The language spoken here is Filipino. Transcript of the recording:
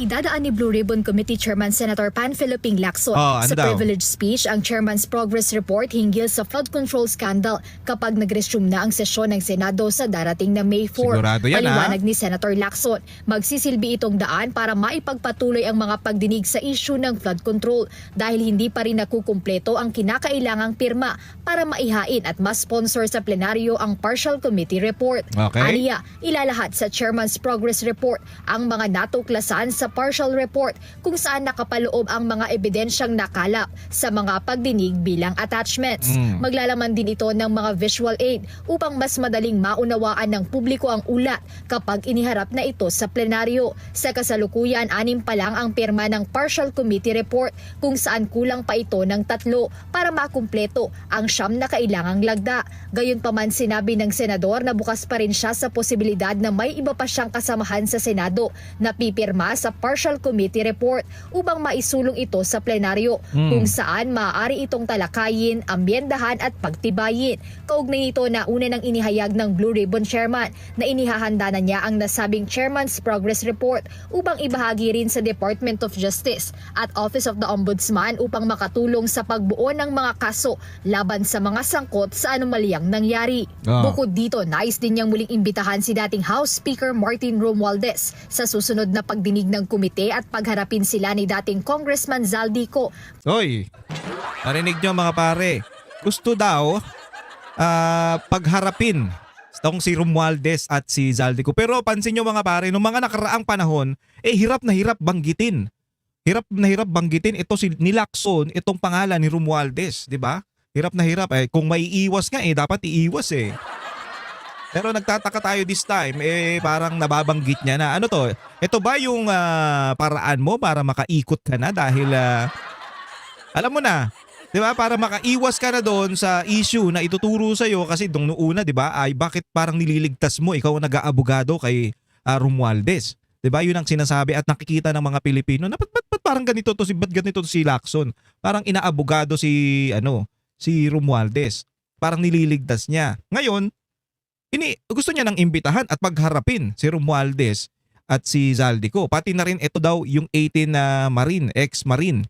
Idadaan ni Blue Ribbon Committee Chairman Senator Panfilo Ping Lacson ano sa daw? privilege speech ang Chairman's Progress Report hinggil sa flood control scandal kapag nag-resume na ang sesyon ng Senado sa darating na May 4. Sigurado yan, Paliwanag ni Senator Lacson, magsisilbi itong daan para maipagpatuloy ang mga pagdinig sa issue ng flood control dahil hindi pa rin nakukumpleto ang kinakailangang pirma para maihain at ma-sponsor sa plenaryo ang partial committee report. Okay. Aniya, ilalahat sa Chairman's Progress Report ang mga natuklasan sa partial report kung saan nakapaloob ang mga ebidensyang nakalap sa mga pagdinig bilang attachments. Maglalaman din ito ng mga visual aid upang mas madaling maunawaan ng publiko ang ulat kapag iniharap na ito sa plenaryo. Sa kasalukuyan, 6 pa lang ang pirma ng partial committee report kung saan kulang pa ito ng 3 para makumpleto ang 9 na kailangang lagda. Gayunpaman sinabi ng senador na bukas pa rin siya sa posibilidad na may iba pa siyang kasamahan sa Senado na pipirma sa partial committee report upang maisulong ito sa plenaryo kung saan maaari itong talakayin, amyendahan at pagtibayin. Kaugnay nito na una nang inihayag ng Blue Ribbon Chairman na inihahanda na niya ang nasabing Chairman's Progress Report upang ibahagi rin sa Department of Justice at Office of the Ombudsman upang makatulong sa pagbuo ng mga kaso laban sa mga sangkot sa anomalyang nangyari. Bukod dito, nais din niyang muling imbitahan si dating House Speaker Martin Romualdez sa susunod na pagdinig ng komite at pagharapin sila ni dating Congressman Zaldico. Hoy, narinig nyo mga pare. Gusto daw pagharapin itong si Romualdez at si Zaldico. Pero pansin nyo mga pare, noong mga nakaraang panahon, hirap na hirap banggitin. Hirap na hirap banggitin ito si Lacson, itong pangalan ni Romualdez, di ba? Hirap na hirap. Kung maiiwas nga dapat iiwas Pero nagtataka tayo this time, parang nababanggit niya na. Ano to? Ito ba yung paraan mo para makaikot ka na dahil alam mo na, 'di ba? Para makaiwas ka na doon sa issue na ituturo sa iyo kasi nung una, 'di ba? Ay bakit parang nililigtas mo ikaw ang nag-aabogado kay Romualdez? 'Di ba? 'Yun ang sinasabi at nakikita ng mga Pilipino na ba't parang ganito to ba't ganito to si Lacson? Parang inaabogado si Romualdez. Parang nililigtas niya. Ngayon, gusto niya nang imbitahan at pagharapin si Romualdez at si Zaldico. Pati na rin ito daw yung 18 na Marine, ex-Marine